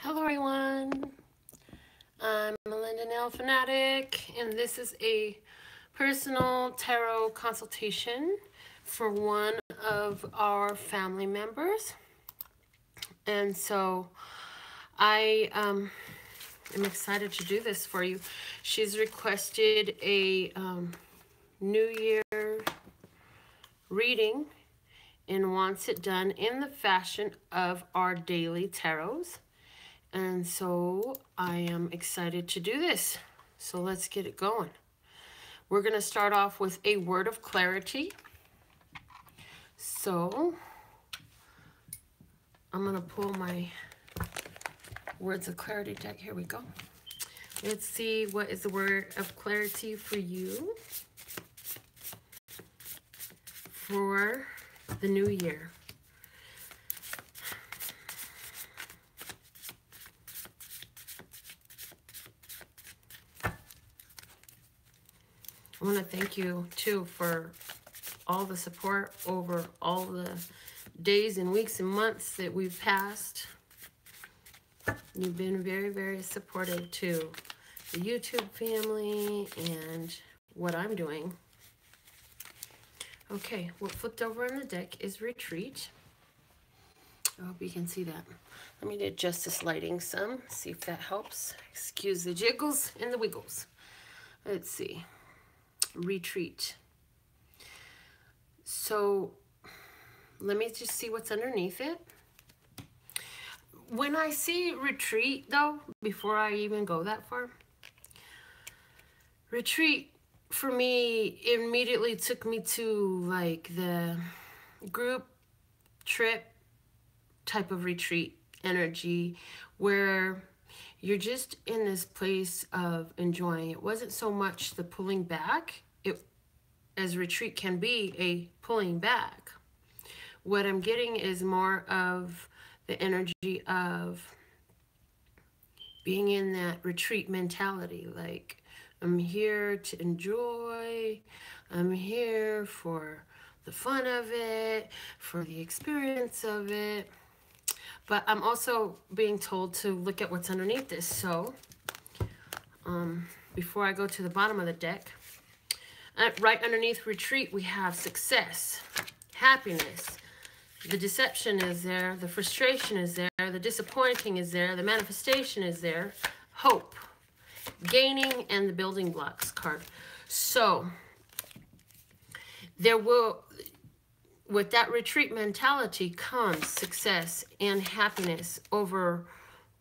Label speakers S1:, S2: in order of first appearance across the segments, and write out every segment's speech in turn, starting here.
S1: Hello everyone, I'm Melinda NailFanatic, and this is a personal tarot consultation for one of our family members. And so I am excited to do this for you. She's requested a New Year reading and wants it done in the fashion of our daily tarots. And so I am excited to do this. So let's get it going. We're going to start off with a word of clarity. So I'm going to pull my words of clarity deck. Here we go. Let's see what is the word of clarity for you for the new year. I want to thank you, too, for all the support over all the days and weeks and months that we've passed. You've been very, very supportive to the YouTube family and what I'm doing. Okay, what flipped over on the deck is retreat. I hope you can see that. Let me adjust this lighting some, see if that helps. Excuse the jiggles and the wiggles. Let's see. Retreat. So let me just see what's underneath it. When I see retreat, though, before I even go that far, retreat for me immediately took me to like the group trip type of retreat energy where you're just in this place of enjoying. It wasn't so much the pulling back, as retreat can be a pulling back. What I'm getting is more of the energy of being in that retreat mentality. Like, I'm here to enjoy. I'm here for the fun of it, for the experience of it. But I'm also being told to look at what's underneath this. So before I go to the bottom of the deck, right underneath retreat, we have success, happiness. The deception is there. The frustration is there. The disappointing is there. The manifestation is there. Hope, gaining, and the building blocks card. So there will, with that retreat mentality comes success and happiness over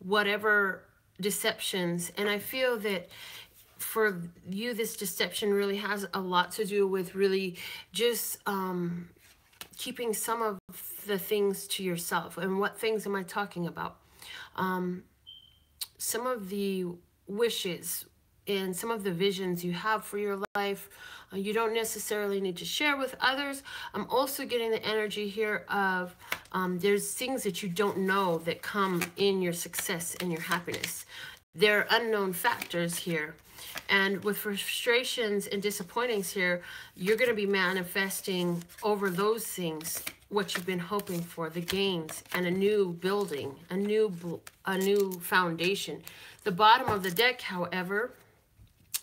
S1: whatever deceptions. And I feel that for you, this deception really has a lot to do with really just keeping some of the things to yourself. And what things am I talking about? Some of the wishes and some of the visions you have for your life, you don't necessarily need to share with others. I'm also getting the energy here of there's things that you don't know that come in your success and your happiness. There are unknown factors here. And with frustrations and disappointings here, you're going to be manifesting over those things what you've been hoping for, the gains and a new building, a new foundation. The bottom of the deck, however,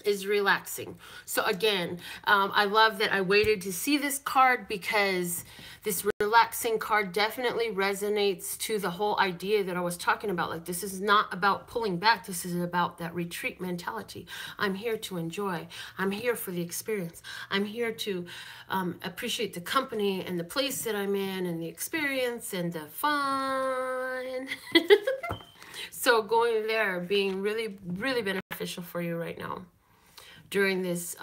S1: is relaxing. So again, I love that I waited to see this card because this relaxing card definitely resonates to the whole idea that I was talking about. Like, this is not about pulling back. This is about that retreat mentality. I'm here to enjoy. I'm here for the experience. I'm here to appreciate the company and the place that I'm in and the experience and the fun. So going there being really, really beneficial for you right now during this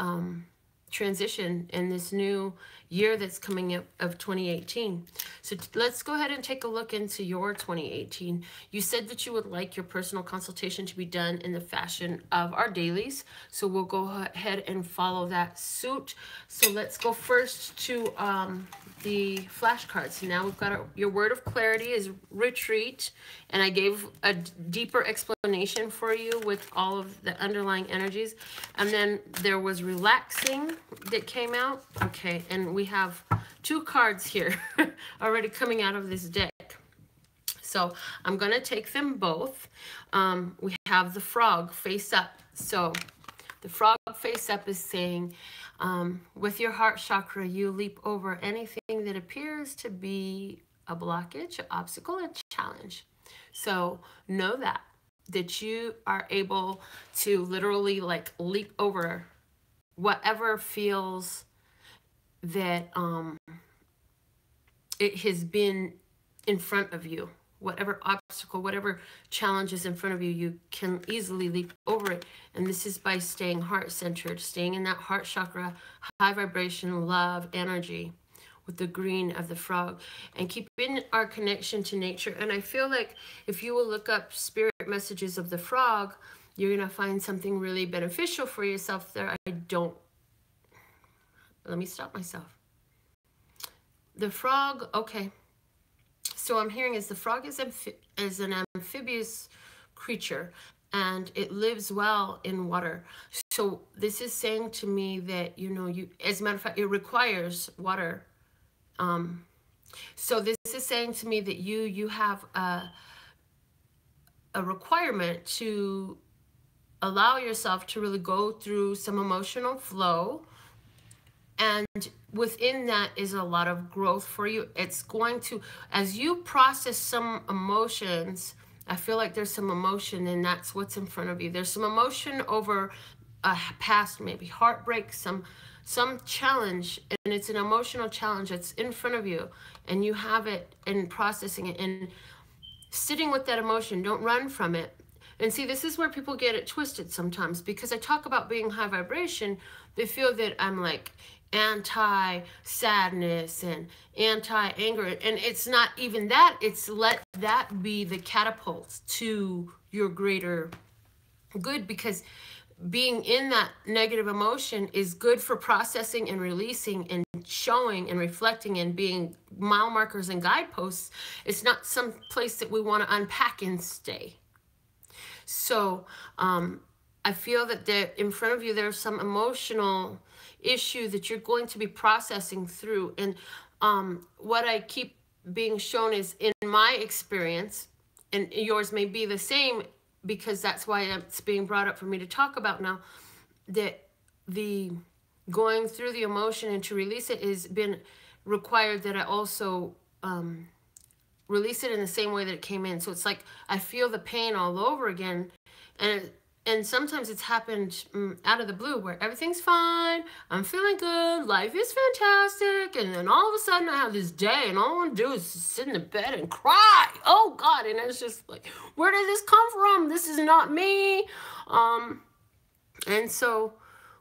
S1: transition and this new year that's coming up of 2018. So let's go ahead and take a look into your 2018. You said that you would like your personal consultation to be done in the fashion of our dailies. So we'll go ahead and follow that suit. So let's go first to the flashcards. Now we've got your word of clarity is retreat. And I gave a deeper explanation for you with all of the underlying energies. And then there was relaxing that came out. Okay, and we have two cards here already coming out of this deck. So I'm going to take them both. We have the frog face up. So the frog face up is saying, with your heart chakra, you leap over anything that appears to be a blockage, an obstacle, a challenge. So know that you are able to literally like leap over whatever feels that it has been in front of you. Whatever obstacle, whatever challenge is in front of you, you can easily leap over it. And this is by staying heart-centered, staying in that heart chakra, high vibration, love, energy, with the green of the frog, and keeping our connection to nature. And I feel like if you will look up spirit messages of the frog, you're going to find something really beneficial for yourself there. Let me stop myself. The frog, okay. So I'm hearing is the frog is an amphibious creature, and it lives well in water. So this is saying to me that, you know, as a matter of fact, it requires water. So this is saying to me that you have a requirement to allow yourself to really go through some emotional flow. And within that is a lot of growth for you. It's going to, as you process some emotions, I feel like there's some emotion, and that's what's in front of you. There's some emotion over a past, maybe heartbreak, some challenge, and it's an emotional challenge that's in front of you, and you have it and processing it and sitting with that emotion. Don't run from it. And see, this is where people get it twisted sometimes, because I talk about being high vibration. They feel that I'm like anti-sadness and anti-anger, and it's not even that. It's let that be the catapult to your greater good, because being in that negative emotion is good for processing and releasing and showing and reflecting and being mile markers and guideposts. It's not some place that we want to unpack and stay. So I feel that in front of you there's some emotional issue that you're going to be processing through. And what I keep being shown is, in my experience, and yours may be the same, because that's why it's being brought up for me to talk about now, that the going through the emotion and to release it has been required, that I also release it in the same way that it came in. So it's like I feel the pain all over again, and sometimes it's happened out of the blue, where everything's fine, I'm feeling good, life is fantastic, and then all of a sudden I have this day, and all I want to do is sit in the bed and cry. Oh God! And it's just like, where did this come from? This is not me. And so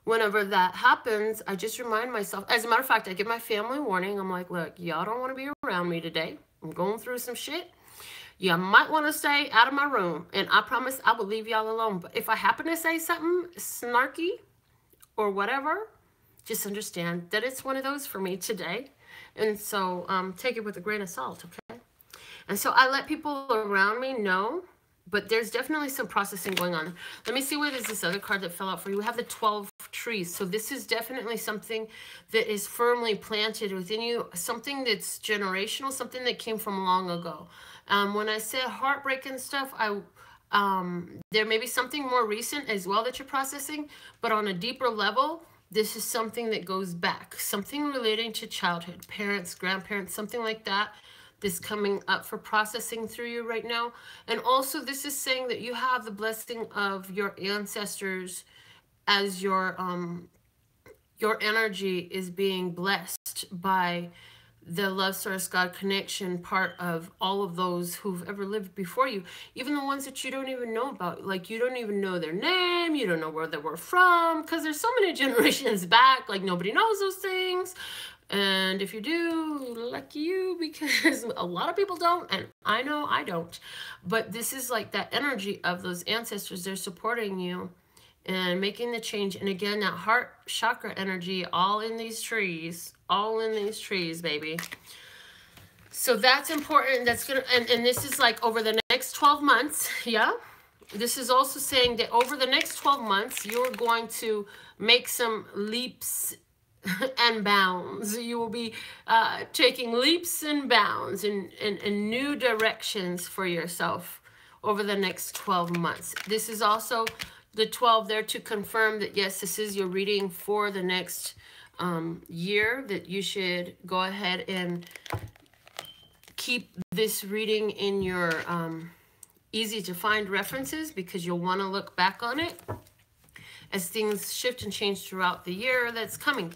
S1: whenever that happens, I just remind myself. As a matter of fact, I give my family warning. I'm like, look, y'all don't want to be around me today. I'm going through some shit. You might want to stay out of my room, and I promise I will leave y'all alone. But if I happen to say something snarky or whatever, just understand that it's one of those for me today. And so take it with a grain of salt, okay? And so I let people around me know, but there's definitely some processing going on. Let me see what is this other card that fell out for you. We have the 12 trees. So this is definitely something that is firmly planted within you, something that's generational, something that came from long ago. When I say heartbreak and stuff, there may be something more recent as well that you're processing, but on a deeper level, this is something that goes back, something relating to childhood, parents, grandparents, something like that. This coming up for processing through you right now. And also this is saying that you have the blessing of your ancestors as your energy is being blessed by the love source God connection part of all of those who've ever lived before you, even the ones that you don't even know about. Like, you don't even know their name, you don't know where they were from, because there's so many generations back, like nobody knows those things. And if you do, lucky you, because a lot of people don't, and I know I don't. But this is like that energy of those ancestors. They're supporting you and making the change. And again, that heart chakra energy, all in these trees, baby. So that's important. That's gonna, and this is like over the next 12 months, yeah? This is also saying that over the next 12 months, you're going to make some leaps and bounds. You will be taking leaps and bounds in new directions for yourself over the next 12 months. This is also the 12 there to confirm that, yes, this is your reading for the next year, that you should go ahead and keep this reading in your easy to find references, because you'll want to look back on it as things shift and change throughout the year that's coming.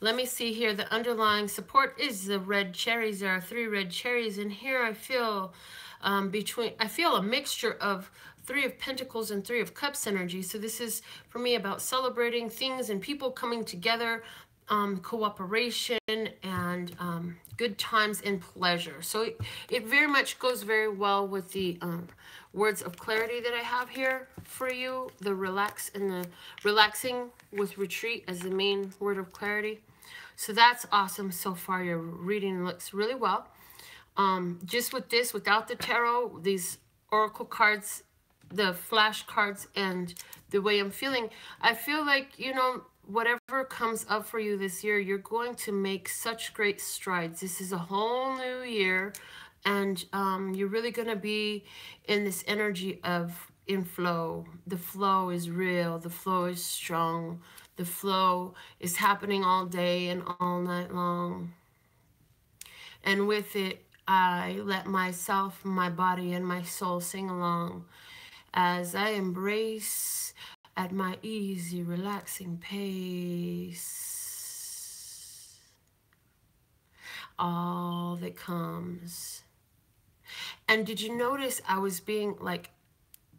S1: Let me see here. The underlying support is the red cherries. There are 3 red cherries in here. I feel I feel a mixture of 3 of Pentacles and 3 of Cups energy. So this is for me about celebrating things and people coming together, cooperation, and good times and pleasure. So it very much goes very well with the words of clarity that I have here for you. The relax and the relaxing with retreat as the main word of clarity. So that's awesome so far. Your reading looks really well. Just with this, without the tarot, these oracle cards, the flash cards, and the way I'm feeling, I feel like, you know, whatever comes up for you this year, you're going to make such great strides. This is a whole new year, and you're really going to be in this energy of in flow. The flow is real. The flow is strong. The flow is happening all day and all night long. And with it, I let myself, my body, and my soul sing along as I embrace at my easy, relaxing pace all that comes. And did you notice I was being like,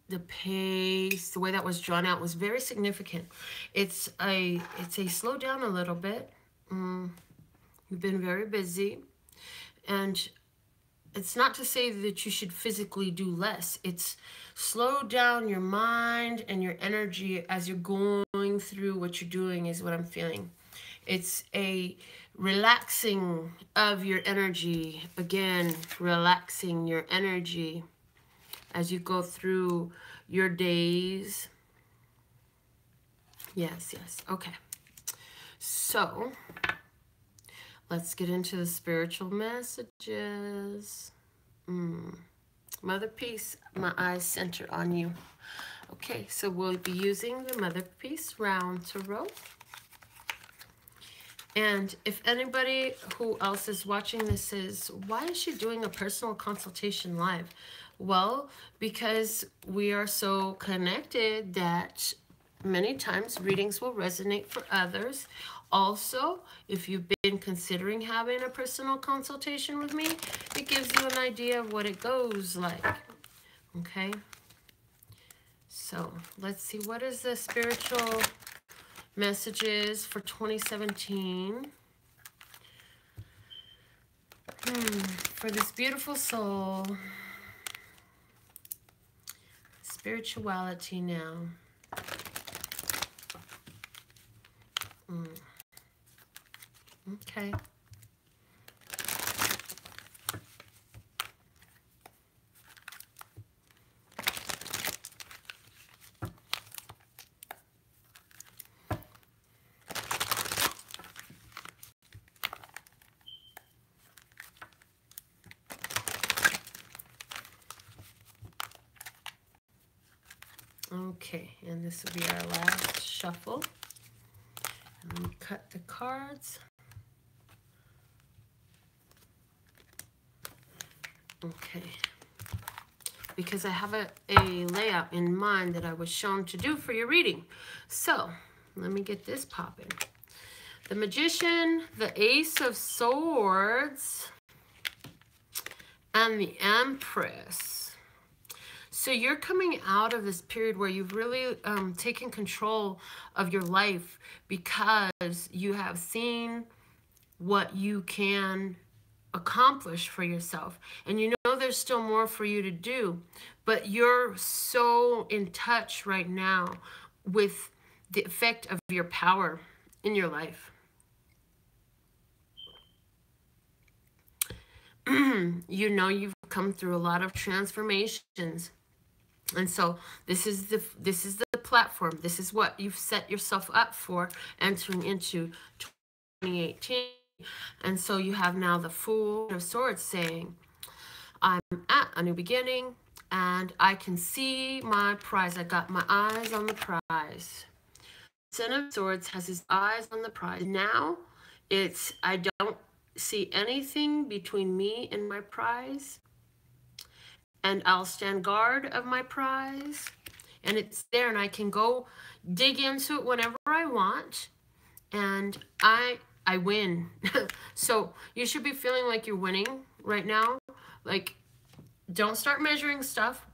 S1: the pace, the way that was drawn out was very significant. It's a slow down a little bit. You've been very busy. And it's not to say that you should physically do less. It's slow down your mind and your energy as you're going through what you're doing is what I'm feeling. It's a relaxing of your energy. Again, relaxing your energy as you go through your days. Yes, yes. Okay. So let's get into the spiritual messages. Mother Peace, my eyes center on you. Okay, so we'll be using the Mother Peace round tarot. And if anybody who else is watching this says, why is she doing a personal consultation live? Well, because we are so connected that many times readings will resonate for others. Also, if you've been considering having a personal consultation with me, it gives you an idea of what it goes like. Okay? So, let's see. What is the spiritual messages for 2017? For this beautiful soul. Spirituality now. Okay. Okay, and this will be our last shuffle. Let me cut the cards. Okay, because I have a layout in mind that I was shown to do for your reading. So, let me get this popping. The Magician, the Ace of Swords, and the Empress. So you're coming out of this period where you've really taken control of your life because you have seen what you can accomplish for yourself. And you know there's still more for you to do, but you're so in touch right now with the effect of your power in your life. You know you've come through a lot of transformations. And so this is the platform. This is what you've set yourself up for entering into 2018. And so you have now the Fool of Swords saying, I'm at a new beginning and I can see my prize. I got my eyes on the prize. Ten of Swords has his eyes on the prize. Now I don't see anything between me and my prize, and I'll stand guard of my prize, and it's there, and I can go dig into it whenever I want, and I win. So you should be feeling like you're winning right now. Like, don't start measuring stuff.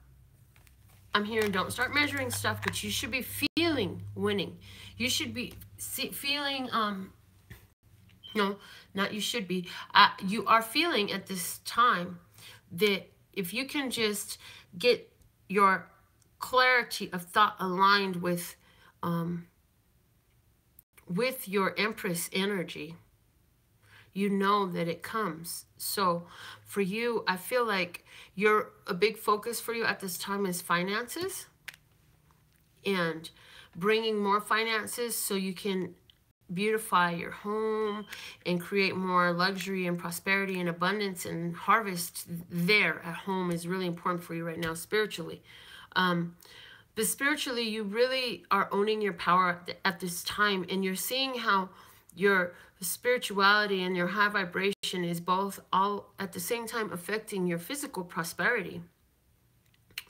S1: I'm hearing don't start measuring stuff, but you should be feeling winning. You should be feeling, no, not you should be, you are feeling at this time that if you can just get your clarity of thought aligned with your Empress energy, you know that it comes. So for you, I feel like a big focus for you at this time is finances, and bringing more finances so you can beautify your home and create more luxury and prosperity and abundance and harvest there at home is really important for you right now spiritually. But spiritually, you really are owning your power at this time, and you're seeing how your spirituality and your high vibration is both all at the same time affecting your physical prosperity.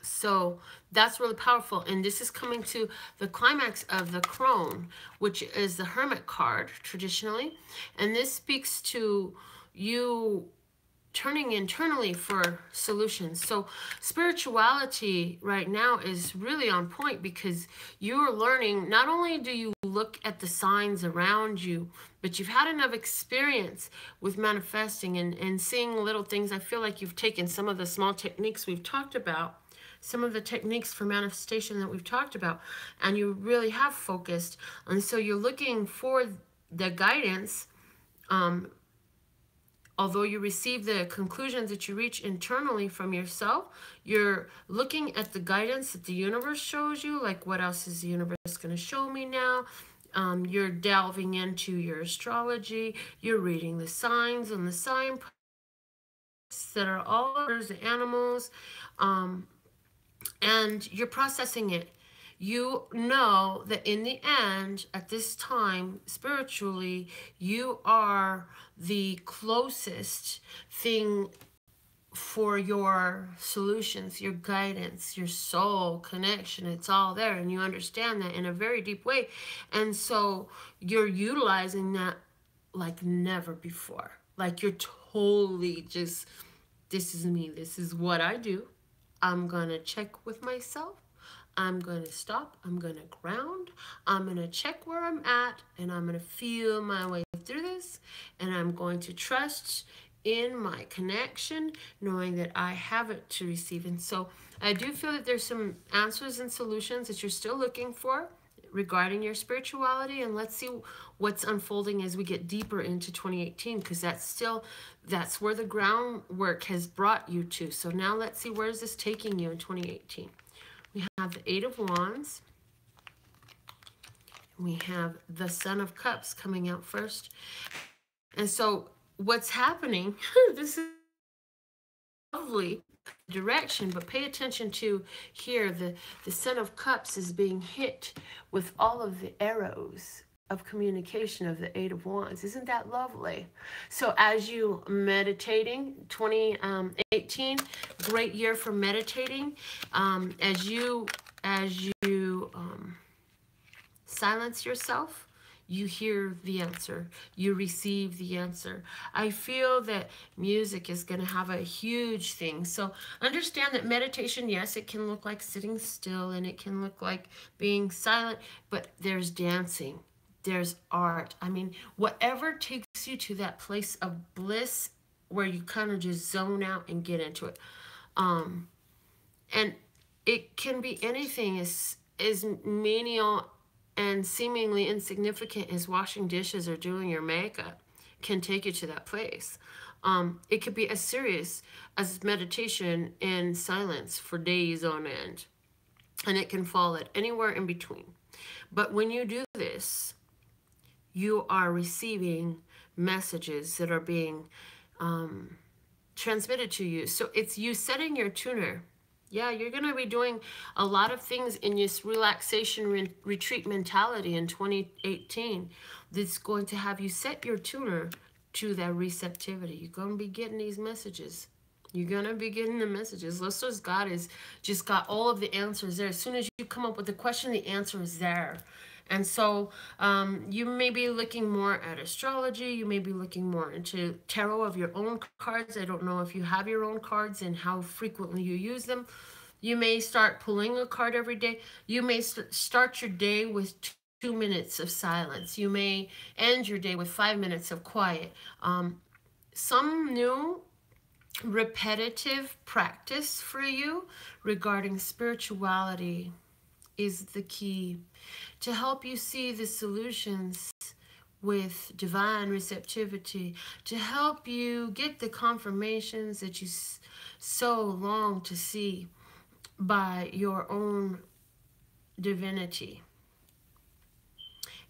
S1: So that's really powerful. And this is coming to the climax of the crone, which is the Hermit card traditionally. And this speaks to you turning internally for solutions. So spirituality right now is really on point, because you're learning, not only do you look at the signs around you, but you've had enough experience with manifesting and seeing little things. I feel like you've taken some of the small techniques we've talked about, some of the techniques for manifestation that we've talked about, and you really have focused. And so you're looking for the guidance. Although you receive the conclusions that you reach internally from yourself, you're looking at the guidance that the universe shows you, like what else is the universe going to show me now? You're delving into your astrology, you're reading the signs and the sign that are all the animals, and you're processing it. You know that in the end, at this time, spiritually, you are the closest thing for your solutions, your guidance, your soul connection. It's all there, and you understand that in a very deep way. And so you're utilizing that like never before. Like you're totally just, this is me. This is what I do. I'm going to check with myself. I'm going to stop, I'm going to ground, I'm going to check where I'm at, and I'm going to feel my way through this, and I'm going to trust in my connection, knowing that I have it to receive. And so I do feel that there's some answers and solutions that you're still looking for regarding your spirituality, and let's see what's unfolding as we get deeper into 2018, because that's where the groundwork has brought you to. So now let's see, where is this taking you in 2018? We have the Eight of Wands. We have the Son of Cups coming out first. And so what's happening, this is lovely direction, but pay attention to here, the Son of Cups is being hit with all of the arrows of communication of the Eight of Wands. Isn't that lovely? So as you meditating, 2018, great year for meditating. As you silence yourself, you hear the answer, you receive the answer. I feel that music is going to have a huge thing. So understand that meditation, yes, it can look like sitting still, and it can look like being silent, but there's dancing. There's art. I mean, whatever takes you to that place of bliss where you kind of just zone out and get into it. And it can be anything as menial and seemingly insignificant as washing dishes or doing your makeup can take you to that place. It could be as serious as meditation in silence for days on end. And it can fall at anywhere in between. But when you do this, you are receiving messages that are being transmitted to you. So it's you setting your tuner. Yeah, you're going to be doing a lot of things in this relaxation retreat mentality in 2018 that's going to have you set your tuner to that receptivity. You're going to be getting these messages. You're going to be getting the messages. Luster's God is just got all of the answers there. As soon as you come up with the question, the answer is there. And so you may be looking more at astrology. You may be looking more into tarot of your own cards. I don't know if you have your own cards and how frequently you use them. You may start pulling a card every day. You may start your day with 2 minutes of silence. You may end your day with 5 minutes of quiet. Some new repetitive practice for you regarding spirituality is the key to help you see the solutions with divine receptivity, to help you get the confirmations that you so long to see by your own divinity.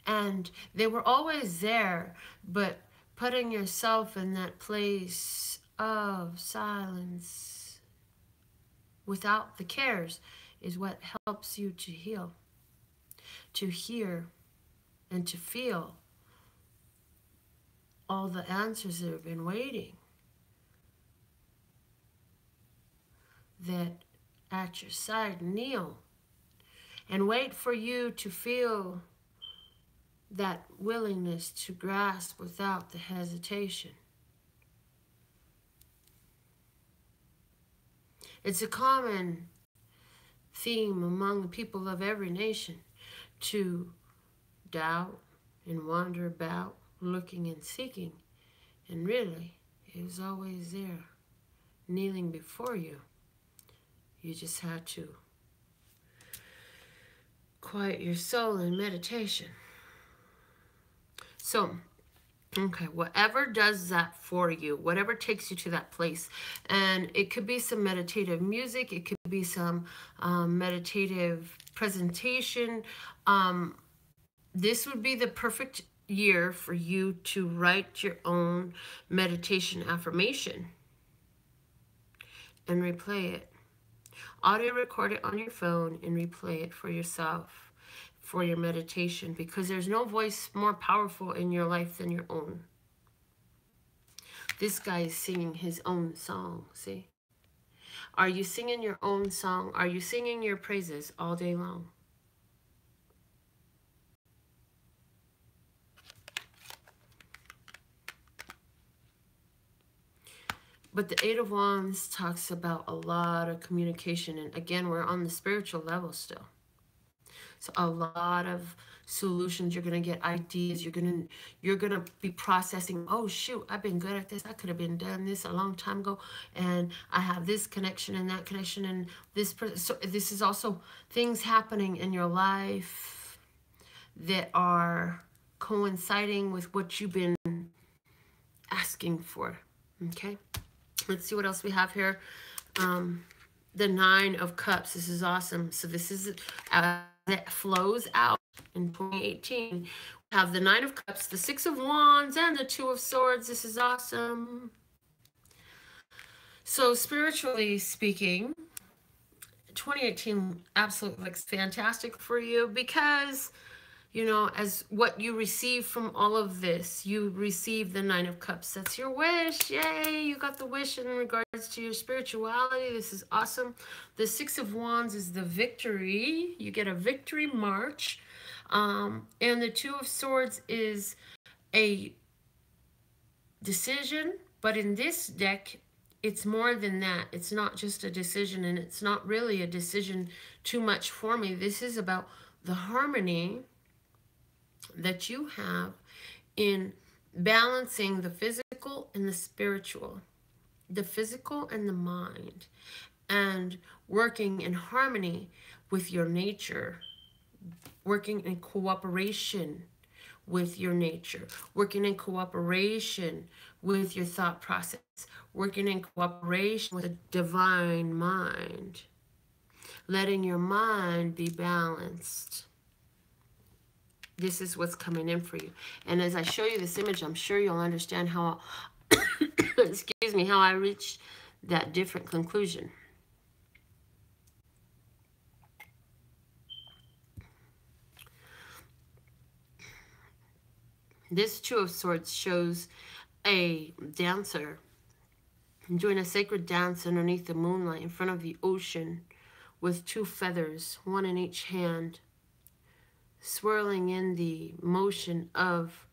S1: And they were always there, but putting yourself in that place of silence without the cares is what helps you to heal, to hear, and to feel all the answers that have been waiting, that at your side kneel and wait for you to feel that willingness to grasp without the hesitation. It's a common theme among the people of every nation to doubt and wander about, looking and seeking, and really, it was always there, kneeling before you. You just had to quiet your soul in meditation. So, okay, whatever does that for you, whatever takes you to that place, and it could be some meditative music, it could be some meditative presentation. This would be the perfect year for you to write your own meditation affirmation and replay it. Audio record it on your phone and replay it for yourself, for your meditation, because there's no voice more powerful in your life than your own. This guy is singing his own song, see? Are you singing your own song? Are you singing your praises all day long? But the Eight of Wands talks about a lot of communication. And again, we're on the spiritual level still. So a lot of solutions. You're going to get ideas. You're going to be processing, oh, shoot, I've been good at this. I could have been done this a long time ago. And I have this connection and that connection and this. So this is also things happening in your life that are coinciding with what you've been asking for. Okay. Let's see what else we have here. The Nine of Cups. This is awesome. So this is that flows out in 2018. We have the Nine of Cups, the Six of Wands, and the Two of Swords. This is awesome. So spiritually speaking, 2018 absolutely looks fantastic for you because, you know, as what you receive from all of this, you receive the Nine of Cups. That's your wish. Yay, you got the wish in regards to your spirituality. This is awesome. The Six of Wands is the victory. You get a victory march. And the Two of Swords is a decision. But in this deck, it's more than that. It's not just a decision, and it's not really a decision too much for me. This is about the harmony that you have in balancing the physical and the spiritual, the physical and the mind, and working in harmony with your nature, working in cooperation with your nature, working in cooperation with your thought process, working in cooperation with the divine mind, letting your mind be balanced. This is what's coming in for you. And as I show you this image, I'm sure you'll understand how, excuse me, how I reached that different conclusion. This Two of Swords shows a dancer doing a sacred dance underneath the moonlight in front of the ocean with two feathers, one in each hand, swirling in the motion of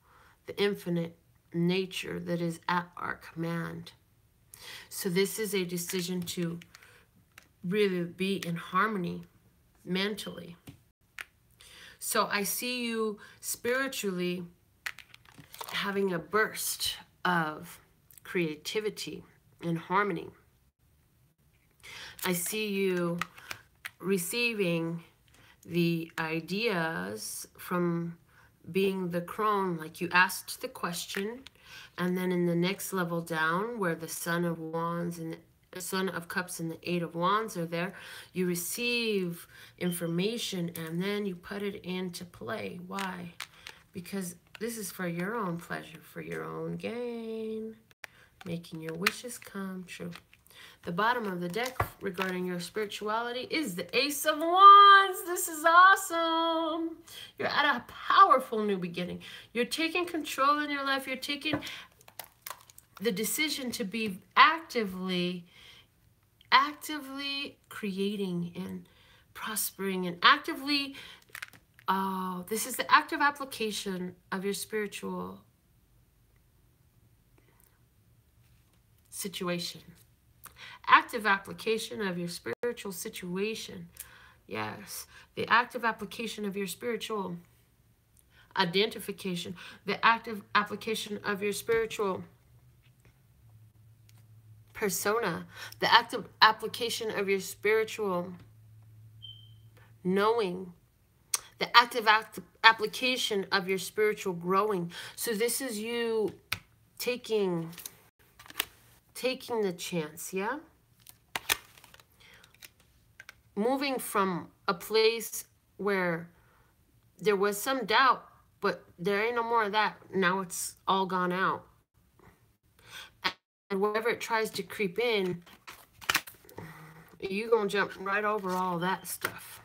S1: the infinite nature that is at our command. So this is a decision to really be in harmony mentally. So I see you spiritually having a burst of creativity and harmony. I see you receiving the ideas from being the crone, like you asked the question, and then in the next level down where the Son of Wands and the Son of Cups and the Eight of Wands are there, you receive information and then you put it into play. Why? Because this is for your own pleasure, for your own gain, making your wishes come true. The bottom of the deck regarding your spirituality is the Ace of Wands. This is awesome. You're at a powerful new beginning. You're taking control in your life. You're taking the decision to be actively creating and prospering and actively, this is the active application of your spiritual situation. Active application of your spiritual situation. Yes, the active application of your spiritual identification. The active application of your spiritual persona. The active application of your spiritual knowing. The active application of your spiritual growing. So this is you taking the chance, yeah? Moving from a place where there was some doubt, but there ain't no more of that. Now it's all gone out. And wherever it tries to creep in, you're going to jump right over all that stuff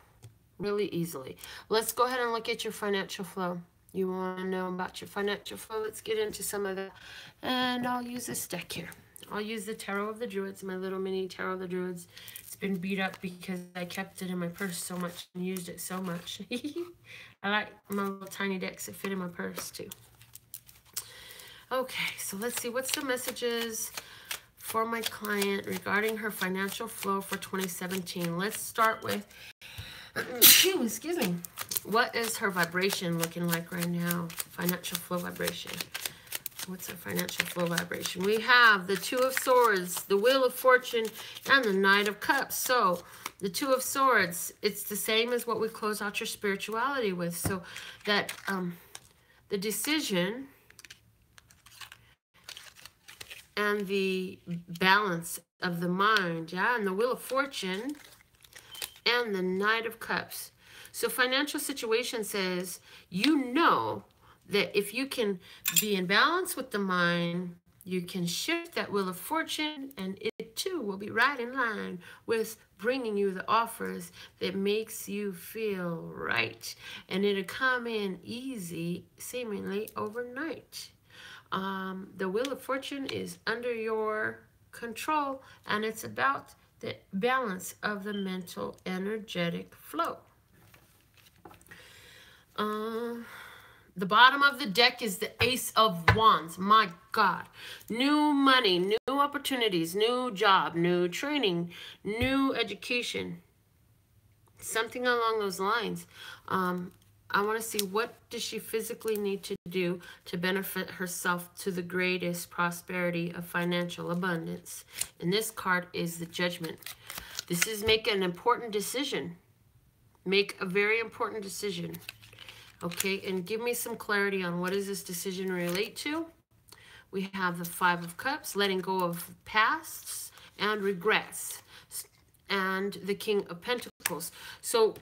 S1: really easily. Let's go ahead and look at your financial flow. You want to know about your financial flow? Let's get into some of that. And I'll use this deck here. I'll use the Tarot of the Druids, my little mini Tarot of the Druids. It's been beat up because I kept it in my purse so much and used it so much. I like my little tiny decks that fit in my purse too. Okay, so let's see. What's the messages for my client regarding her financial flow for 2017? Let's start with, excuse me. What is her vibration looking like right now? Financial flow vibration. What's our financial flow vibration? We have the Two of Swords, the Wheel of Fortune, and the Knight of Cups. So the Two of Swords, it's the same as what we close out your spirituality with. So that the decision and the balance of the mind, yeah, and the Wheel of Fortune and the Knight of Cups. So financial situation says, you know, that if you can be in balance with the mind, you can shift that Wheel of Fortune, and it too will be right in line with bringing you the offers that makes you feel right. And it'll come in easy, seemingly overnight. The Wheel of Fortune is under your control, and it's about the balance of the mental energetic flow. The bottom of the deck is the Ace of Wands. My God. New money, new opportunities, new job, new training, new education. Something along those lines. I want to see, what does she physically need to do to benefit herself to the greatest prosperity of financial abundance. And this card is the Judgment. This is make an important decision. Make a very important decision. Okay, and give me some clarity on what does this decision relate to. We have the Five of Cups, letting go of pasts and regrets, and the King of Pentacles. So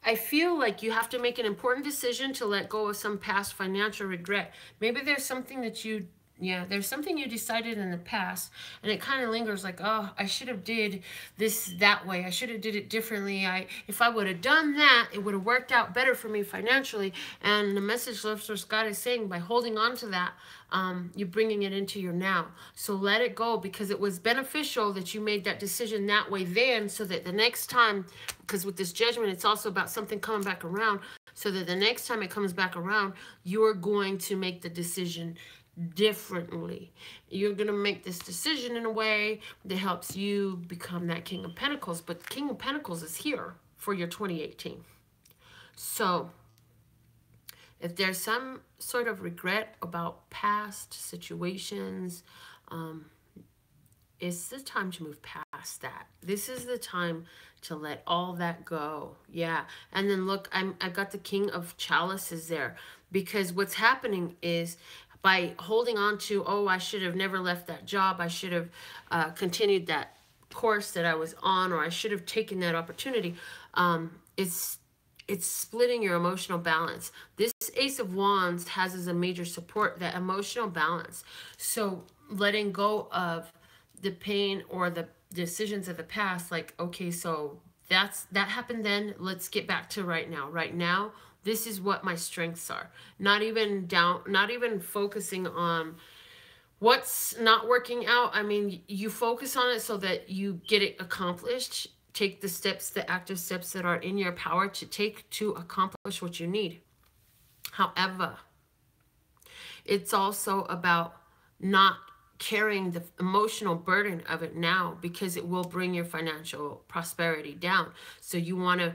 S1: I feel like you have to make an important decision to let go of some past financial regret. Maybe there's something that you, yeah, there's something you decided in the past and it kind of lingers like, oh, I should have did this that way. I should have did it differently. If I would have done that, it would have worked out better for me financially. And the message Love Source God is saying, by holding on to that, you're bringing it into your now. So let it go, because it was beneficial that you made that decision that way then, so that the next time, because with this judgment, it's also about something coming back around, so that the next time it comes back around, you're going to make the decision differently. You're going to make this decision in a way that helps you become that King of Pentacles. But the King of Pentacles is here for your 2018. So if there's some sort of regret about past situations, it's the time to move past that. This is the time to let all that go. Yeah. And then look, I got the King of Chalices there, because what's happening is, by holding on to, oh, I should have never left that job, I should have continued that course that I was on, or I should have taken that opportunity, it's splitting your emotional balance. This Ace of Wands has as a major support that emotional balance. So letting go of the pain or the decisions of the past, like, okay, so that happened then, let's get back to right now. Right now, this is what my strengths are. Not even focusing on what's not working out. I mean, you focus on it so that you get it accomplished. Take the steps, the active steps that are in your power to take to accomplish what you need. However, it's also about not carrying the emotional burden of it now, because it will bring your financial prosperity down. So you want to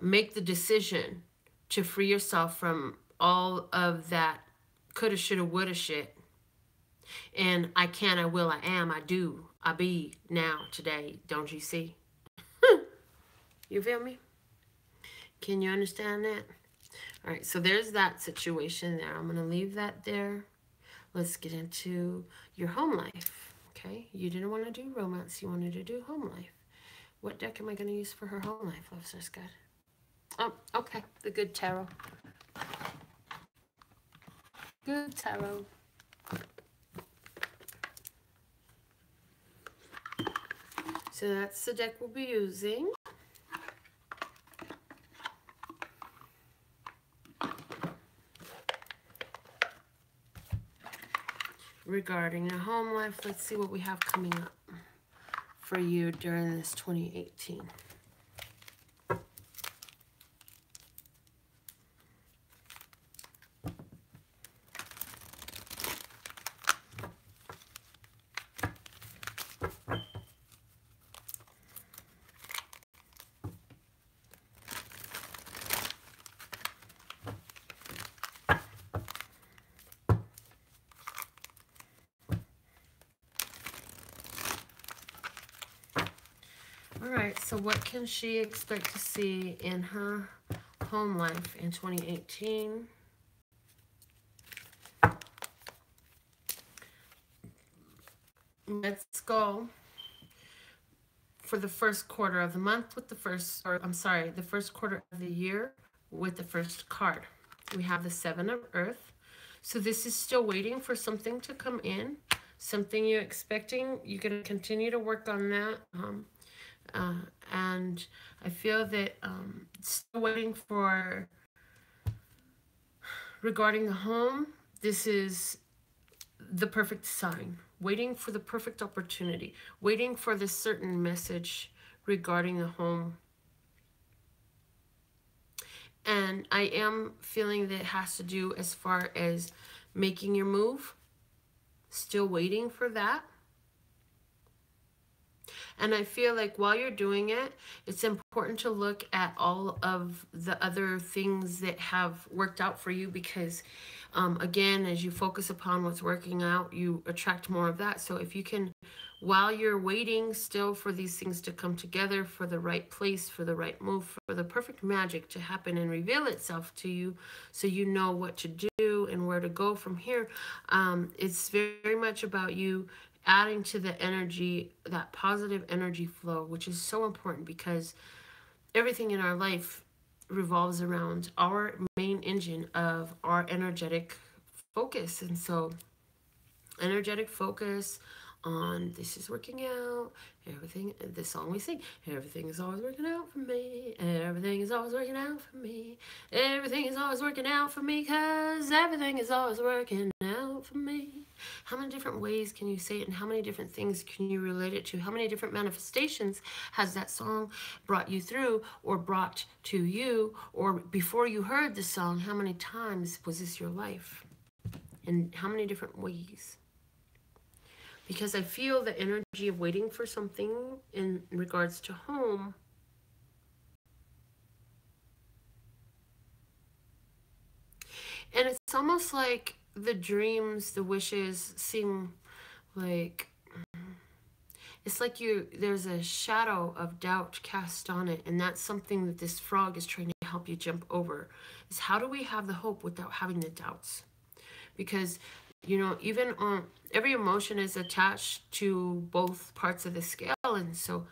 S1: make the decision to free yourself from all of that coulda, shoulda, woulda shit. And I can, I will, I am, I do, I be, now, today. Don't you see? You feel me? Can you understand that? All right, so there's that situation there. I'm going to leave that there. Let's get into your home life. Okay, you didn't want to do romance. You wanted to do home life. What deck am I going to use for her home life, Love Source God? Oh, okay, the Good Tarot. Good Tarot. So that's the deck we'll be using. Regarding your home life, let's see what we have coming up for you during this 2018. Alright, so what can she expect to see in her home life in 2018? Let's go for the first quarter of the month with the first, or I'm sorry, the first quarter of the year with the first card. We have the Seven of Earth. So this is still waiting for something to come in, something you're expecting. You're going to continue to work on that. And I feel that still waiting for, regarding the home, this is the perfect sign. Waiting for the perfect opportunity. Waiting for this certain message regarding the home. And I am feeling that it has to do as far as making your move. Still waiting for that. And I feel like while you're doing it, it's important to look at all of the other things that have worked out for you, because, again, as you focus upon what's working out, you attract more of that. So if you can, while you're waiting still for these things to come together, for the right place, for the right move, for the perfect magic to happen and reveal itself to you, so you know what to do and where to go from here, it's very much about you adding to the energy, that positive energy flow, which is so important, because everything in our life revolves around our main engine of our energetic focus. And so energetic focus on this is working out, everything, the song we sing, everything is always working out for me, everything is always working out for me, everything is always working out for me, cause everything is always working out for me. How many different ways can you say it, and how many different things can you relate it to? How many different manifestations has that song brought you through, or brought to you, or before you heard the song, how many times was this your life? And how many different ways? Because I feel the energy of waiting for something in regards to home. And it's almost like the dreams, the wishes seem like, it's like there's a shadow of doubt cast on it. And that's something that this frog is trying to help you jump over. Is how do we have the hope without having the doubts? Because, you know, even on every emotion is attached to both parts of the scale. And so,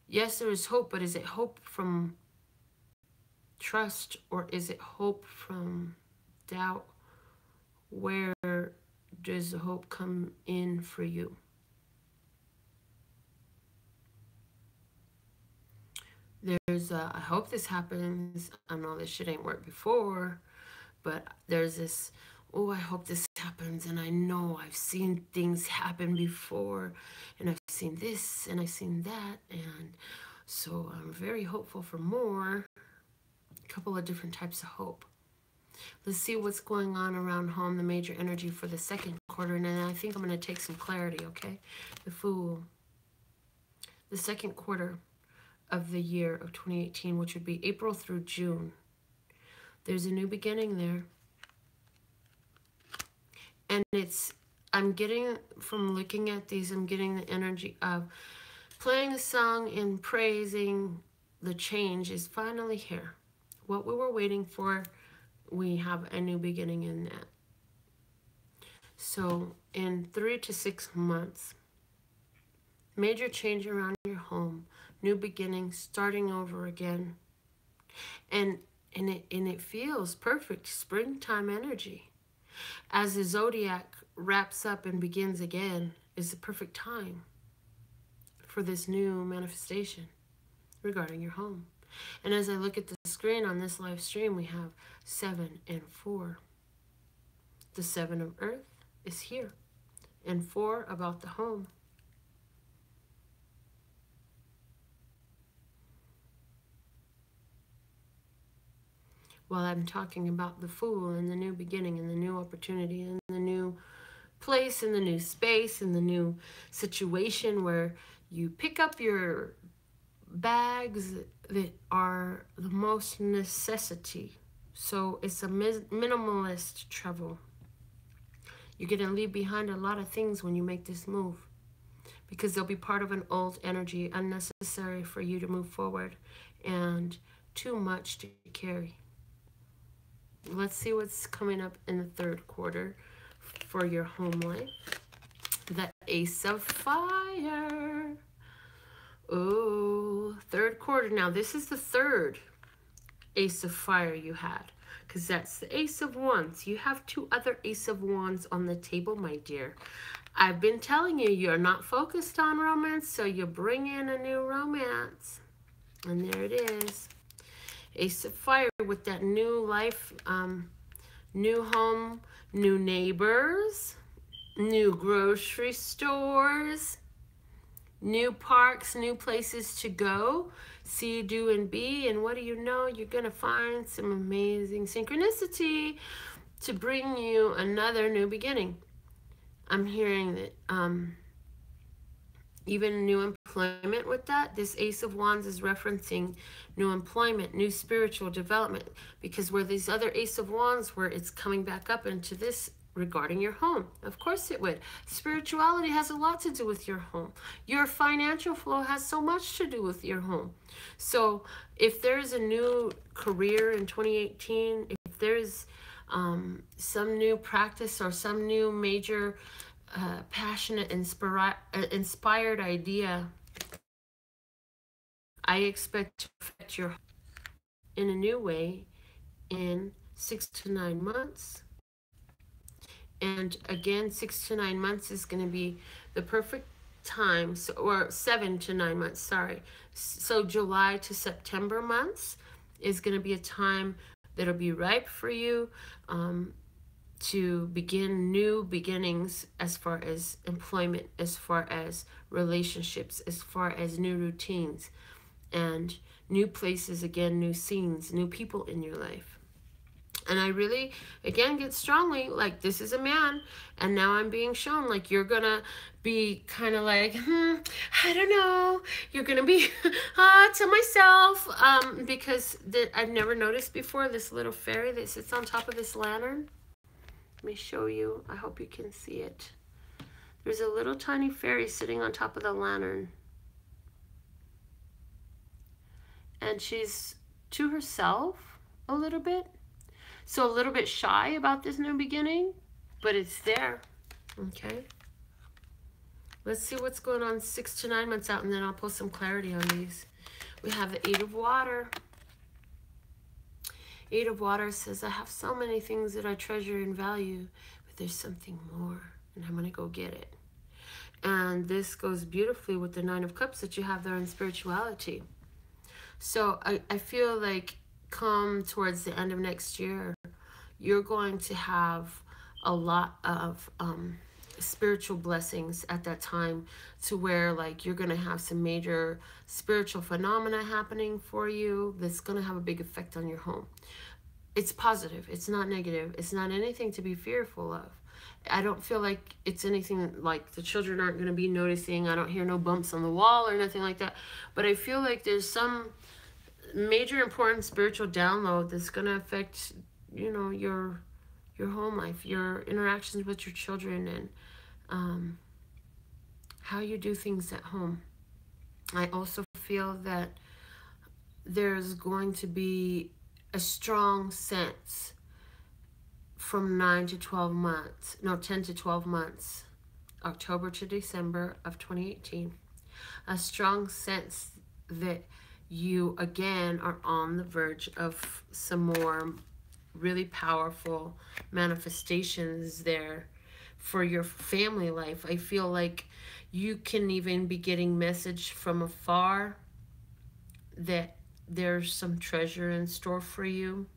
S1: yes, there is hope, but is it hope from trust, or is it hope from doubt? Where does the hope come in for you? There's I hope this happens. I know this shit ain't worked before, but there's this, oh, I hope this happens, and I know I've seen things happen before, and I've seen this, and I've seen that, and so I'm very hopeful for more. A couple of different types of hope. Let's see what's going on around home, the major energy for the second quarter, and then I think I'm going to take some clarity, okay? The Fool. The second quarter of the year of 2018, which would be April through June. There's a new beginning there. And I'm getting, from looking at these, I'm getting the energy of playing a song and praising the change is finally here. What we were waiting for, we have a new beginning in that. So in 3 to 6 months, major change around your home, new beginning, starting over again. And it feels perfect, springtime energy. As the zodiac wraps up and begins again, is the perfect time for this new manifestation regarding your home. And as I look at the screen on this live stream, we have 7 and 4. The 7 of Earth is here, and 4 about the home. While I'm talking about the Fool and the new beginning and the new opportunity and the new place and the new space and the new situation where you pick up your bags that are the most necessity. So it's a minimalist travel. You're going to leave behind a lot of things when you make this move, because they'll be part of an old energy, unnecessary for you to move forward, and too much to carry. Let's see what's coming up in the third quarter for your home life. The Ace of Fire. Oh, third quarter. Now, this is the third Ace of Fire you had, because that's the Ace of Wands. You have 2 other Ace of Wands on the table, my dear. I've been telling you, you're not focused on romance, so you bring in a new romance. And there it is. Ace of Fire with that new life, new home, new neighbors, new grocery stores, new parks, new places to go, see, do, and be. And what do you know? You're going to find some amazing synchronicity to bring you another new beginning. I'm hearing that even new employment with that. This Ace of Wands is referencing new employment, new spiritual development, because where these other Ace of Wands were, it's coming back up into this regarding your home. Of course it would. Spirituality has a lot to do with your home. Your financial flow has so much to do with your home. So if there's a new career in 2018, if there's some new practice or some new major passionate, inspired idea, I expect to affect your home in a new way in 6 to 9 months. And again, 6 to 9 months is going to be the perfect time, so, or 7 to 9 months, sorry. So July to September months is going to be a time that'll be ripe for you to begin new beginnings as far as employment, as far as relationships, as far as new routines and new places, again, new scenes, new people in your life. And I really, again, get strongly, like, this is a man, and now I'm being shown, like, you're gonna be kind of like, I don't know, you're gonna be, to myself, because I've never noticed before this little fairy that sits on top of this lantern. Let me show you. I hope you can see it. There's a little tiny fairy sitting on top of the lantern. And she's to herself a little bit. So a little bit shy about this new beginning, but it's there. Okay. Let's see what's going on 6 to 9 months out, and then I'll put some clarity on these. We have the 8 of Water. 8 of Water says, I have so many things that I treasure and value, but there's something more, and I'm going to go get it. And this goes beautifully with the 9 of Cups that you have there in spirituality. So I feel like come towards the end of next year, you're going to have a lot of spiritual blessings at that time, to where like you're going to have some major spiritual phenomena happening for you that's going to have a big effect on your home. It's positive. It's not negative. It's not anything to be fearful of. I don't feel like it's anything like the children aren't going to be noticing. I don't hear no bumps on the wall or nothing like that. But I feel like there's some major important spiritual download that's going to affect, you know, your home life, your interactions with your children, and how you do things at home. I also feel that there's going to be a strong sense from 9 to 12 months, no, 10 to 12 months, October to December of 2018, a strong sense that you again are on the verge of some more really powerful manifestations there for your family life. I feel like you can even be getting message from afar that there's some treasure in store for you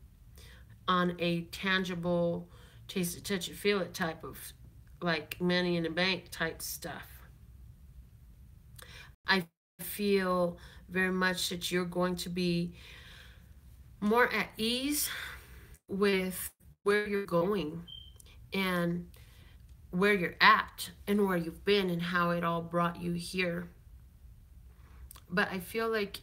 S1: on a tangible, taste it, touch it, feel it type of, like money in the bank type stuff. I feel very much that you're going to be more at ease with where you're going and where you're at and where you've been and how it all brought you here. But I feel like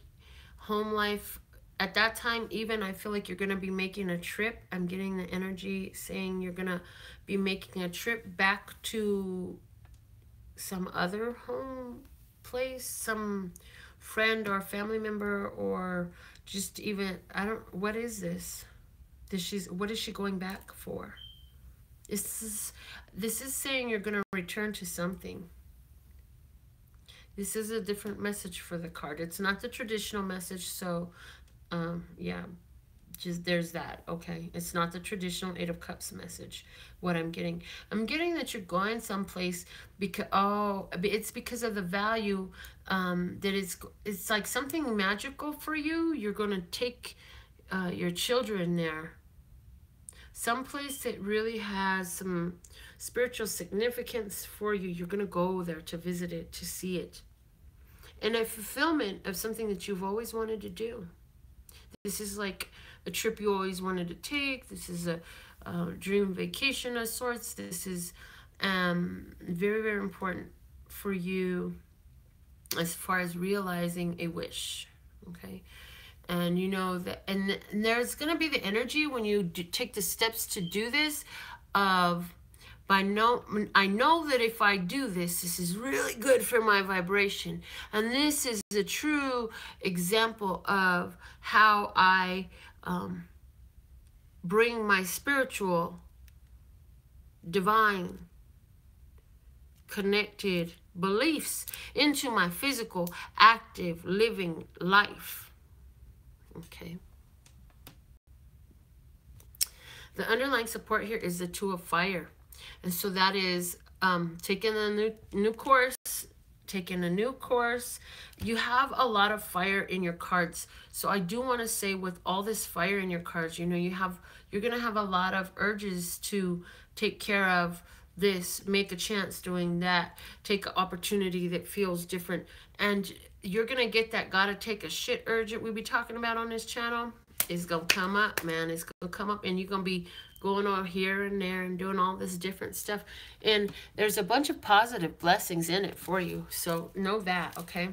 S1: home life at that time, even, I feel like you're going to be making a trip. I'm getting the energy saying you're going to be making a trip back to some other home place, some friend or family member, or just even, I don't, what is this? What is she going back for? This is saying you're going to return to something. This is a different message for the card. It's not the traditional message, so yeah, just there's that. Okay, it's not the traditional 8 of Cups message. What I'm getting that you're going someplace because, oh, it's because of the value that it's like something magical for you. You're going to take your children there, someplace that really has some spiritual significance for you. You're going to go there to visit it, to see it, and a fulfillment of something that you've always wanted to do. This is like a trip you always wanted to take. This is a dream vacation of sorts. This is very, very important for you as far as realizing a wish. Okay. And you know that, and there's going to be the energy when you take the steps to do this of, I know that if I do this, this is really good for my vibration. And this is a true example of how I bring my spiritual, divine, connected beliefs into my physical, active, living life. Okay. The underlying support here is the Two of Fire. And so that is taking a new course, taking a new course. You have a lot of fire in your cards. So I do want to say, with all this fire in your cards, you know, you're going to have a lot of urges to take care of this, make a chance doing that, take an opportunity that feels different. And you're going to get that gotta take a shit urge that we be talking about on this channel. It's going to come up, man. It's going to come up, and you're going to be going on here and there and doing all this different stuff. And there's a bunch of positive blessings in it for you. So know that, okay?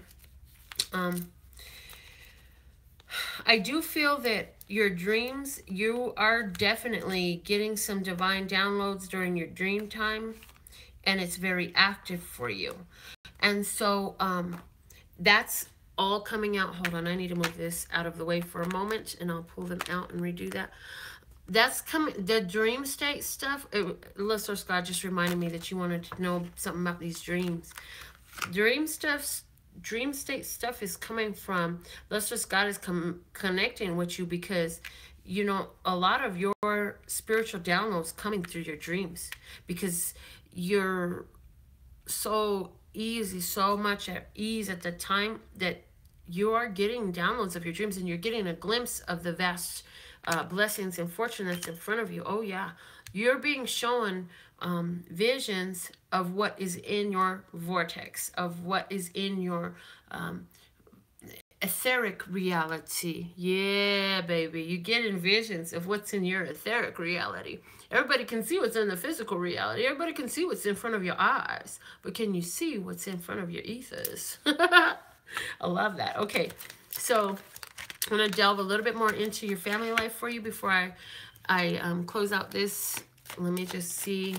S1: I do feel that your dreams, you are definitely getting some divine downloads during your dream time, and it's very active for you. And so that's all coming out. Hold on, I need to move this out of the way for a moment, and I'll pull them out and redo that. That's coming, the dream state stuff. Listener Scott just reminded me that you wanted to know something about these dreams. Dream state stuff is coming from, Lester Scott is connecting with you because, you know, a lot of your spiritual downloads coming through your dreams, because you're so easy, so much at ease at the time that you are getting downloads of your dreams, and you're getting a glimpse of the vast blessings and fortune that's in front of you. Oh yeah, you're being shown visions of what is in your vortex, of what is in your etheric reality. Yeah, baby, you get in visions of what's in your etheric reality. Everybody can see what's in the physical reality. Everybody can see what's in front of your eyes, but can you see what's in front of your ethers? I love that. Okay, so I'm going to delve a little bit more into your family life for you before I close out this. Let me just see.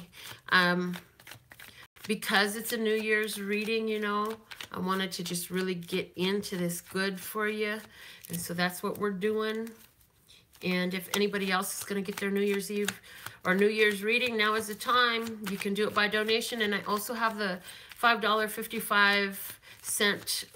S1: Because it's a New Year's reading, you know, I wanted to just really get into this good for you. And so that's what we're doing. And if anybody else is going to get their New Year's Eve or New Year's reading, now is the time. You can do it by donation. And I also have the $5.55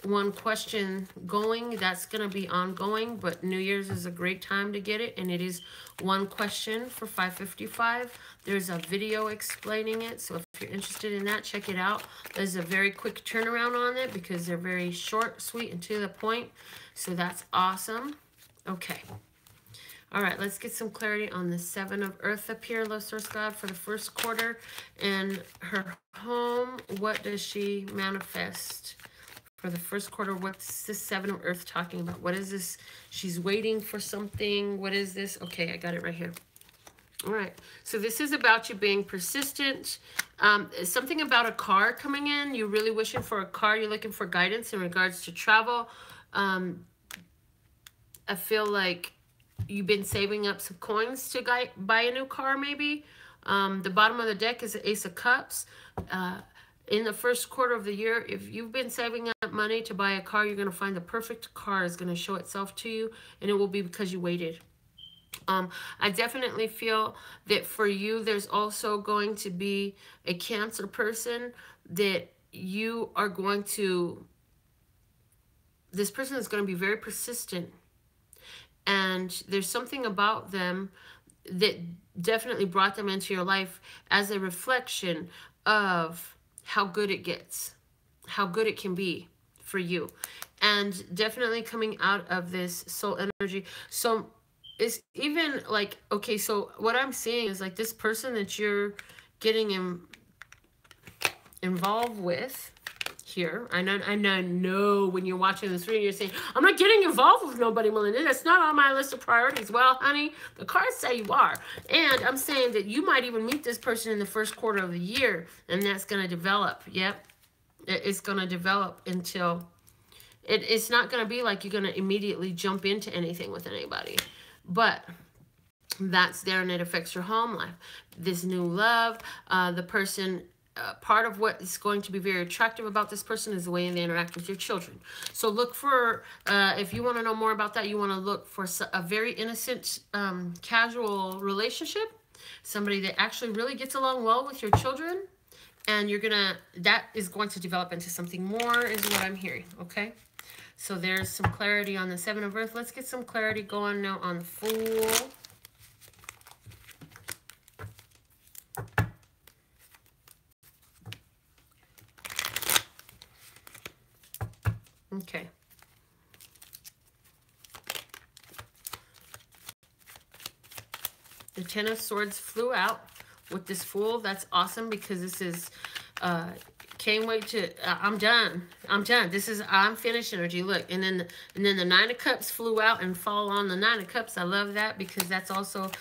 S1: one question going. That's going to be ongoing, but New Year's is a great time to get it, and it is one question for $5.55. There's a video explaining it, so if you're interested in that, check it out. There's a very quick turnaround on it because they're very short, sweet, and to the point, so that's awesome. Okay. All right, let's get some clarity on the Seven of Earth up here, Love Source God, for the first quarter. And her home, what does she manifest for the first quarter? What's the Seven of Earth talking about? What is this? She's waiting for something. What is this? Okay, I got it right here. All right, so this is about you being persistent. Something about a car coming in. You're really wishing for a car. You're looking for guidance in regards to travel. I feel like you've been saving up some coins to buy a new car, maybe. The bottom of the deck is the Ace of Cups. In the first quarter of the year, if you've been saving up money to buy a car, you're going to find the perfect car is going to show itself to you, and it will be because you waited. I definitely feel that for you, there's also going to be a Cancer person that you are going to, this person is going to be very persistent. And there's something about them that definitely brought them into your life as a reflection of how good it gets, how good it can be for you. And definitely coming out of this soul energy. So it's even like, okay, so what I'm seeing is like this person that you're getting involved with here. I know when you're watching this reading, you're saying, I'm not getting involved with nobody, Melinda. That's not on my list of priorities. Well, honey, the cards say you are. And I'm saying that you might even meet this person in the first quarter of the year, and that's going to develop. Yep. It's going to develop until it's not going to be like you're going to immediately jump into anything with anybody. But that's there, and it affects your home life. This new love, the person... part of what is going to be very attractive about this person is the way they interact with your children. So look for, if you want to know more about that, you want to look for a very innocent, casual relationship. Somebody that actually really gets along well with your children. And you're going to, that is going to develop into something more is what I'm hearing. Okay. So there's some clarity on the Seven of Earth. Let's get some clarity going now on the Fool. The Ten of Swords flew out with this Fool. That's awesome because this is, can't wait to, I'm done. I'm done. This is, I'm finished energy. Look, and then the Nine of Cups flew out and fall on the Nine of Cups. I love that because that's also,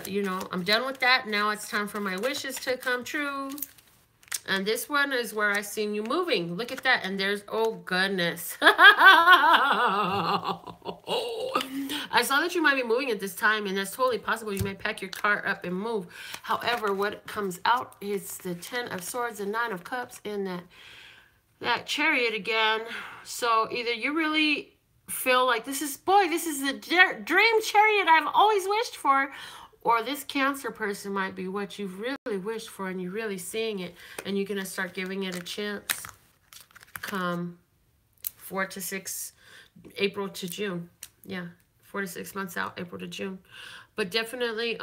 S1: you know, I'm done with that. Now it's time for my wishes to come true. And this one is where I seen you moving. Look at that. And there's, oh goodness. I saw that you might be moving at this time, and that's totally possible. You may pack your car up and move. However, what comes out is the Ten of Swords and Nine of Cups and that Chariot again. So either you really feel like this is the dream chariot I've always wished for, or this Cancer person might be what you've really wished for and you're really seeing it, and you're going to start giving it a chance come 4 to 6, April to June. Yeah, 4 to 6 months out, April to June. But definitely,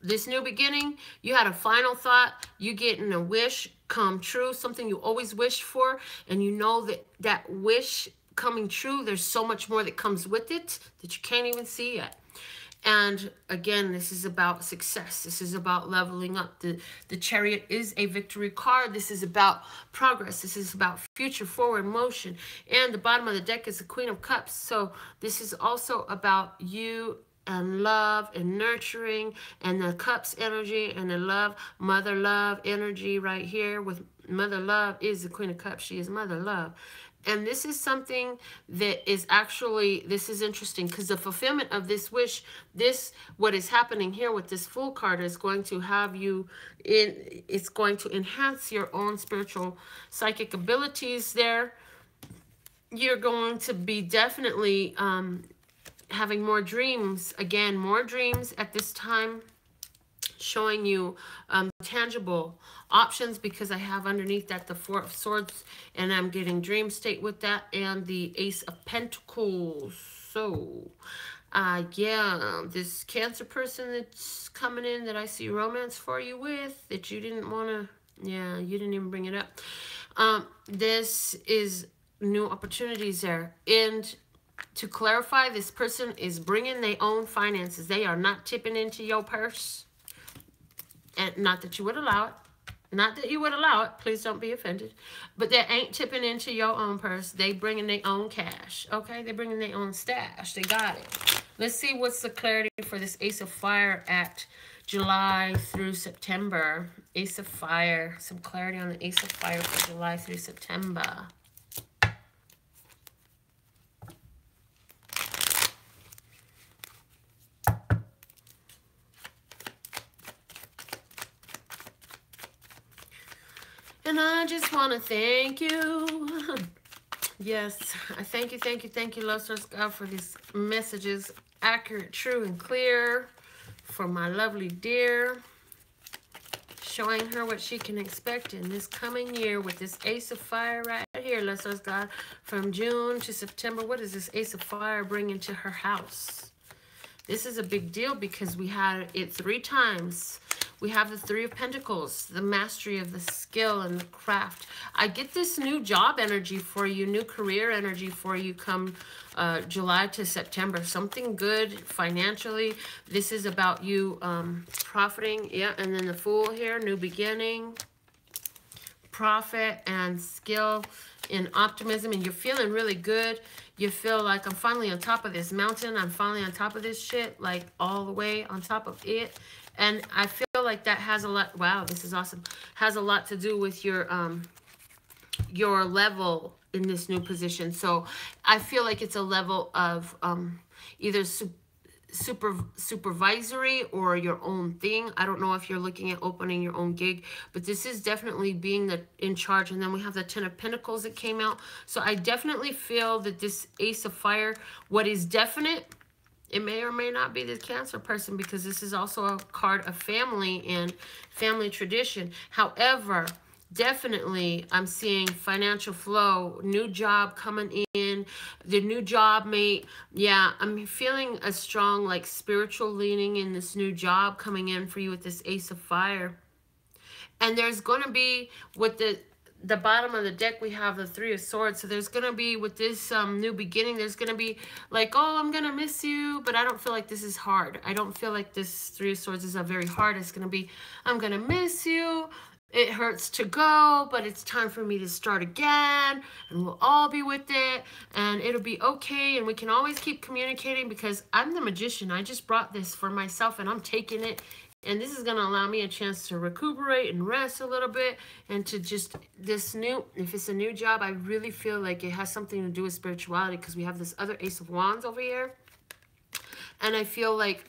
S1: this new beginning, you had a final thought, you getting a wish come true, something you always wished for, and you know that that wish coming true, there's so much more that comes with it that you can't even see yet. And again, this is about success. This is about leveling up. The Chariot is a victory card. This is about progress. This is about future forward motion. And the bottom of the deck is the Queen of Cups. So this is also about you and love and nurturing, and the Cups energy and the love, mother love energy right here with mother love is the Queen of Cups. She is mother love. And this is something that is actually, this is interesting because the fulfillment of this wish, what is happening here with this Fool card is going to have you it's going to enhance your own spiritual psychic abilities there. You're going to be definitely having more dreams. Again, more dreams at this time, showing you tangible options, because I have underneath that the Four of Swords, and I'm getting dream state with that, and the Ace of Pentacles. So yeah, this Cancer person that's coming in that I see romance for you with, that you didn't want to, yeah, you didn't even bring it up. This is new opportunities there. And to clarify, this person is bringing their own finances. They are not tipping into your purse. And not that you would allow it. Not that you would allow it. Please don't be offended. But they ain't tipping into your own purse. They bringing their own cash. Okay? They bringing their own stash. They got it. Let's see what's the clarity for this Ace of Fire at July through September. Ace of Fire. Some clarity on the Ace of Fire for July through September. And I just want to thank you. Yes, I thank you, Love Source God, for these messages, accurate, true, and clear, for my lovely dear, showing her what she can expect in this coming year with this Ace of Fire right here, Love Source God, from June to September. What does this Ace of Fire bring into her house? This is a big deal because we had it 3 times. We have the Three of Pentacles, the mastery of the skill and the craft. I get this new job energy for you, new career energy for you come July to September. Something good financially. This is about you profiting. Yeah, and then the Fool here, new beginning, profit and skill and optimism. And you're feeling really good. You feel like I'm finally on top of this mountain. I'm finally on top of this shit, like all the way on top of it. And I feel like that has a lot, wow, this is awesome, has a lot to do with your level in this new position. So I feel like it's a level of either supervisory or your own thing. I don't know if you're looking at opening your own gig, but this is definitely being in charge. And then we have the Ten of Pentacles that came out. So I definitely feel that this Ace of Fire, what is definite, it may or may not be this Cancer person, because this is also a card of family and family tradition. However, definitely I'm seeing financial flow, new job coming in. The new job may, yeah, I'm feeling a strong like spiritual leaning in this new job coming in for you with this Ace of Fire. And there's going to be with the the bottom of the deck, we have the Three of Swords. So there's going to be, with this new beginning, there's going to be like, oh, I'm going to miss you. But I don't feel like this is hard. I don't feel like this Three of Swords is a very hard. It's going to be, I'm going to miss you. It hurts to go, but it's time for me to start again. And we'll all be with it. And it'll be okay. And we can always keep communicating, because I'm the magician. I just brought this for myself, and I'm taking it. And this is going to allow me a chance to recuperate and rest a little bit, and to just, this new, if it's a new job, I really feel like it has something to do with spirituality, because we have this other Ace of Wands over here. And I feel like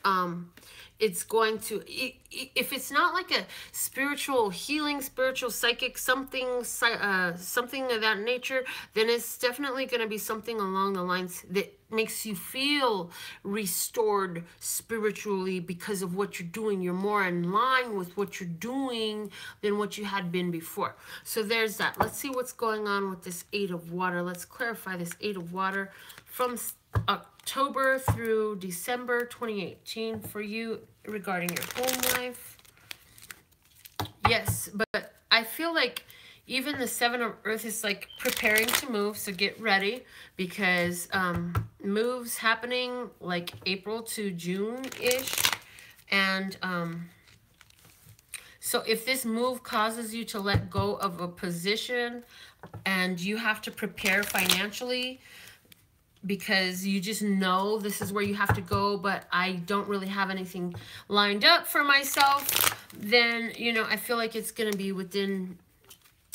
S1: it's going to, if it's not like a spiritual healing, spiritual psychic, something of that nature, then it's definitely going to be something along the lines that makes you feel restored spiritually because of what you're doing. You're more in line with what you're doing than what you had been before. So there's that. Let's see what's going on with this Eight of Water. Let's clarify this Eight of Water from October through December 2018 for you regarding your home life. Yes, but I feel like even the Seven of Earth is like preparing to move, so get ready, because moves happening like April to June-ish. And so if this move causes you to let go of a position and you have to prepare financially, because you just know this is where you have to go, but I don't really have anything lined up for myself, then, you know, I feel like it's going to be within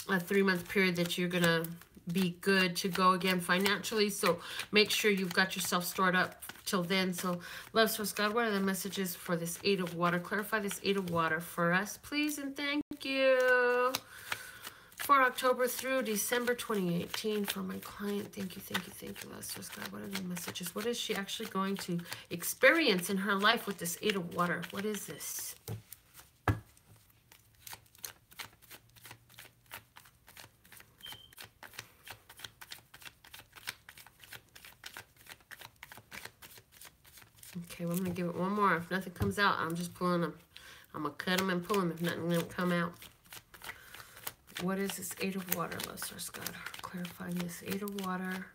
S1: a 3-month period that you're going to be good to go again financially. So make sure you've got yourself stored up till then. So love, source, God, what are the messages for this Eight of Water? Clarify this Eight of Water for us, please, and thank you. For October through December 2018 for my client. Thank you, thank you, thank you, love, source, God. What are the messages? What is she actually going to experience in her life with this Eight of Water? What is this? Okay, well, I'm going to give it one more. If nothing comes out, I'm just pulling them. I'm going to cut them and pull them if nothing will come out. What is this Eight of Water, love, source, God? Clarifying this Eight of Water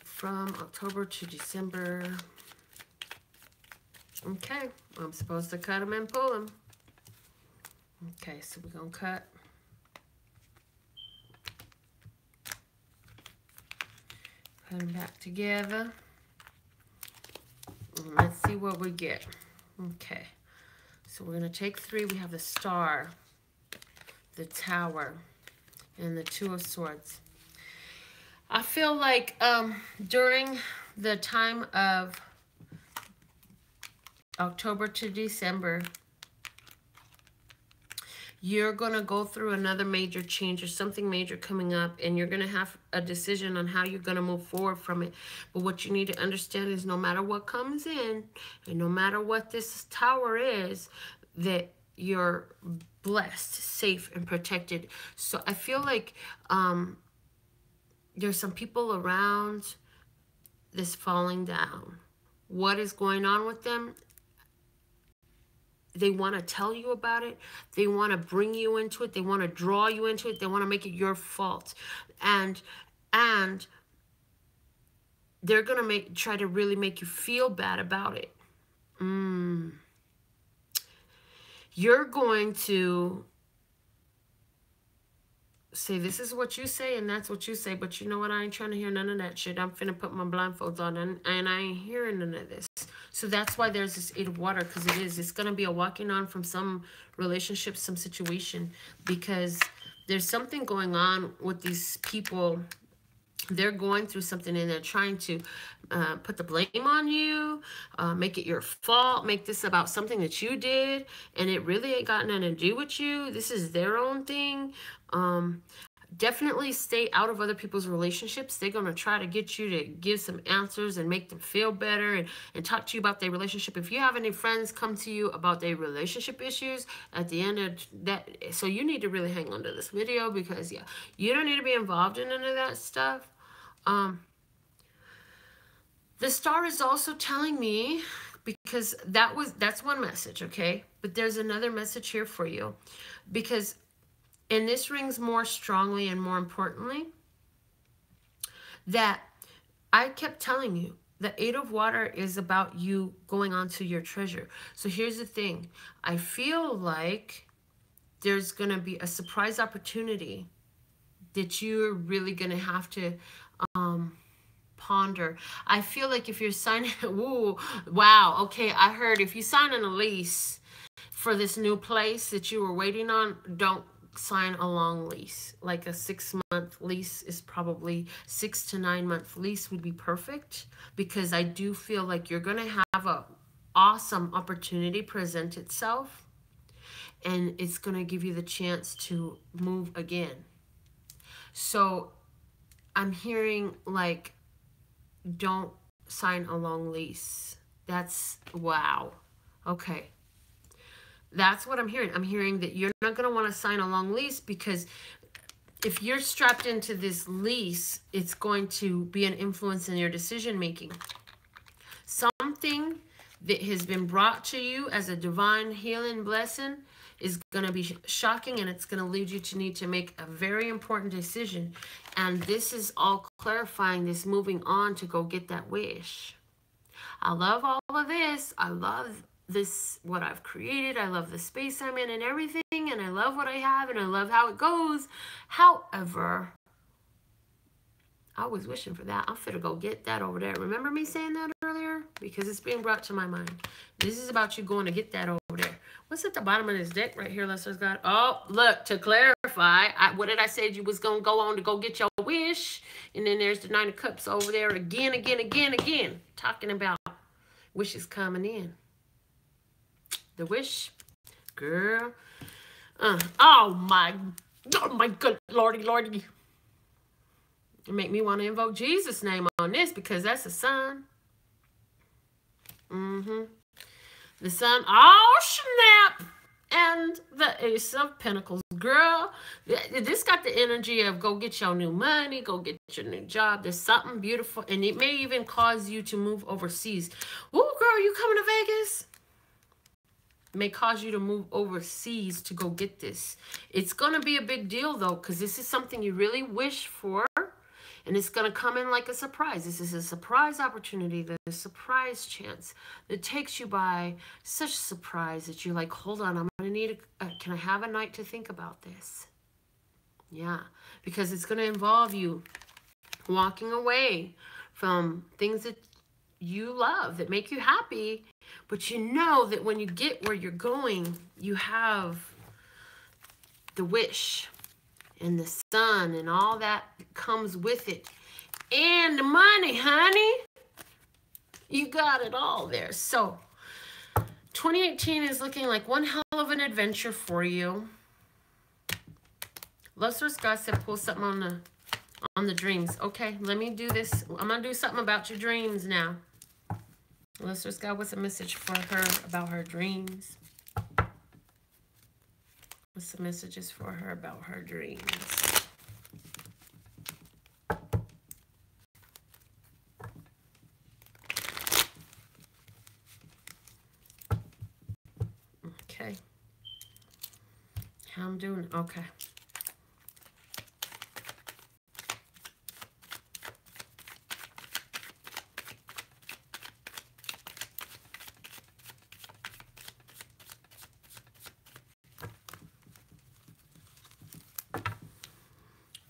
S1: from October to December. Okay, I'm supposed to cut them and pull them. Okay, so we're going to cut. Put them back together. And let's see what we get. Okay, so we're going to take 3. We have the Star, the Tower, and the Two of Swords. I feel like during the time of October to December, you're going to go through another major change or something major coming up, and you're going to have a decision on how you're going to move forward from it. But what you need to understand is no matter what comes in, and no matter what this tower is, that you're blessed, safe, and protected. So I feel like there's some people around this falling down. What is going on with them? They want to tell you about it. They want to bring you into it. They want to draw you into it. They want to make it your fault. And they're going to try to really make you feel bad about it. You're going to say, this is what you say, and that's what you say, but you know what? I ain't trying to hear none of that shit. I'm finna put my blindfolds on, and I ain't hearing none of this. So that's why there's this Eight of Water, because it's going to be a walking on from some relationship, some situation, because there's something going on with these people. They're going through something, and they're trying to put the blame on you, make it your fault, make this about something that you did, and it really ain't got nothing to do with you. This is their own thing. Definitely stay out of other people's relationships. They're going to try to get you to give some answers and make them feel better and talk to you about their relationship. If you have any friends come to you about their relationship issues at the end of that, so you need to really hang on to this video, because yeah, you don't need to be involved in any of that stuff. The Star is also telling me, because that's one message, okay? But there's another message here for you, because And this rings more strongly and more importantly that I kept telling you, the Eight of Water is about you going on to your treasure. So here's the thing. I feel like there's going to be a surprise opportunity that you're really going to have to ponder. I feel like if you're signing, ooh, wow, okay, I heard if you sign on a lease for this new place that you were waiting on, don't sign a long lease. Like a 6-month lease is probably 6 to 9 month lease would be perfect, because I do feel like you're going to have a awesome opportunity present itself, and it's going to give you the chance to move again. So I'm hearing like, don't sign a long lease. That's, wow. Okay. That's what I'm hearing. I'm hearing that you're not going to want to sign a long lease, because if you're strapped into this lease, it's going to be an influence in your decision making. Something that has been brought to you as a divine healing blessing is going to be shocking, and it's going to lead you to need to make a very important decision. And this is all clarifying this moving on to go get that wish. I love all of this. I love this, what I've created. I love the space I'm in and everything, and I love what I have, and I love how it goes. However, I was wishing for that. I'm finna go get that over there. Remember me saying that earlier? Because it's being brought to my mind. This is about you going to get that over there. What's at the bottom of this deck right here, Lesser's God? Oh, look, to clarify, what did I say? You was going to go on to go get your wish. And then there's the Nine of Cups over there again. Talking about wishes coming in. The wish, girl. Oh my good lordy. It make me want to invoke Jesus' name on this, because that's a sun. The sun. Oh, snap. And the Ace of Pentacles. Girl, this got the energy of go get your new money, go get your new job. There's something beautiful, and it may even cause you to move overseas. Ooh, girl, you coming to Vegas? May cause you to move overseas to go get this. It's going to be a big deal, though, because this is something you really wish for, and it's going to come in like a surprise. This is a surprise opportunity, the surprise chance that takes you by such surprise that you're like, hold on, I'm going to need can I have a night to think about this? Yeah, because it's going to involve you walking away from things that you love, that make you happy, but you know that when you get where you're going, you have the wish and the sun and all that comes with it. And the money, honey. You got it all there. So 2018 is looking like one hell of an adventure for you. Luster Scott said pull something on the dreams. Okay, let me do this. I'm going to do something about your dreams now. Luster Scott, what's a message for her about her dreams? What's the messages for her about her dreams? Okay. How I'm doing? Okay.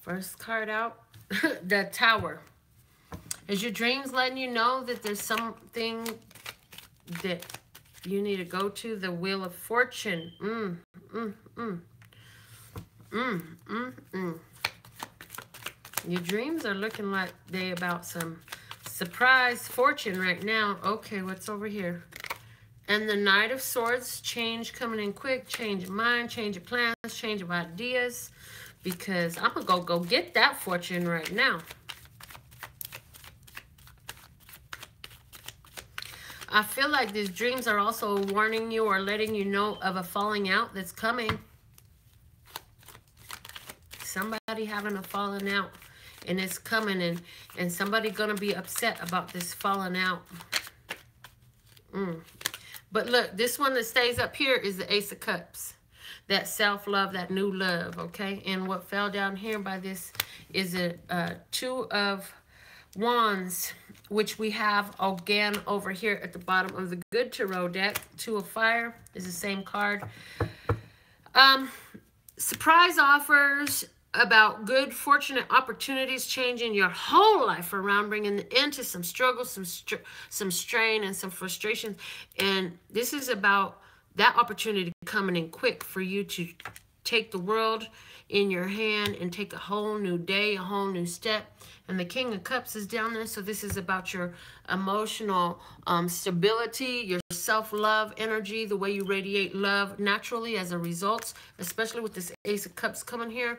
S1: First card out, the Tower. Is your dreams letting you know that there's something that you need to go to? The Wheel of Fortune. Your dreams are looking like they about some surprise fortune right now. Okay, what's over here? And the Knight of Swords, change coming in quick, change of mind, change of plans, change of ideas. Because I'm going to go get that fortune right now. I feel like these dreams are also warning you or letting you know of a falling out that's coming. Somebody having a falling out, and it's coming, and somebody going to be upset about this falling out. But look, this one that stays up here is the Ace of Cups. that self-love, that new love, okay? And what fell down here by this is a Two of Wands, which we have again over here at the bottom of the Good Tarot deck. Two of Fire is the same card. Surprise offers about good, fortunate opportunities changing your whole life around, bringing an end to some struggles, some strain, and some frustrations. And this is about that opportunity coming in quick for you to take the world in your hand and take a whole new day, a whole new step. And the King of Cups is down there, so this is about your emotional stability, your self-love energy, the way you radiate love naturally as a result, especially with this Ace of Cups coming here.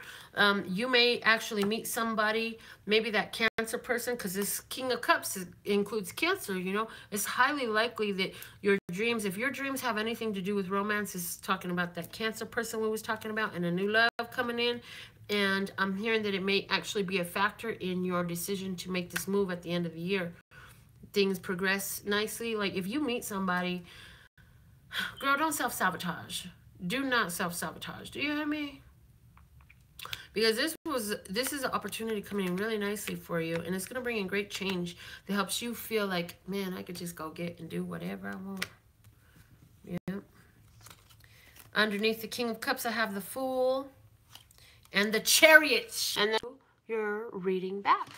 S1: You may actually meet somebody, maybe that Cancer person, because this King of Cups includes Cancer, you know. It's highly likely that your dreams, if your dreams have anything to do with romance, is talking about that Cancer person we was talking about and a new love coming in. And I'm hearing that it may actually be a factor in your decision to make this move at the end of the year. Things progress nicely. Like if you meet somebody, girl, don't self-sabotage. Do not self-sabotage. Do you hear me? Because this is an opportunity coming in really nicely for you, and it's going to bring in great change that helps you feel like, man, I could just go get and do whatever I want. Yeah. Underneath the King of Cups, I have the Fool and the Chariot. And then you're reading back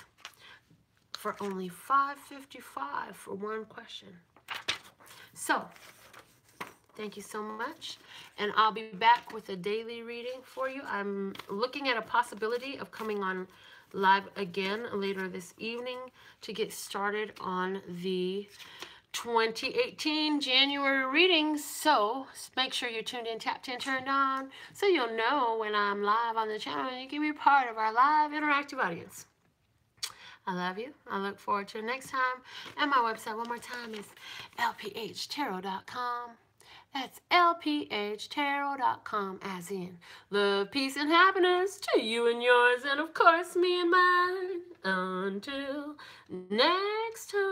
S1: for only $5.55 for one question. So, thank you so much. And I'll be back with a daily reading for you. I'm looking at a possibility of coming on live again later this evening to get started on the 2018 January readings. So make sure you're tuned in, tapped in, turned on, so you'll know when I'm live on the channel and you can be part of our live interactive audience. I love you. I look forward to next time. And my website, one more time, is LPHtarot.com. That's LPHtarot.com, as in love, peace, and happiness to you and yours, and of course me and mine. Until next time.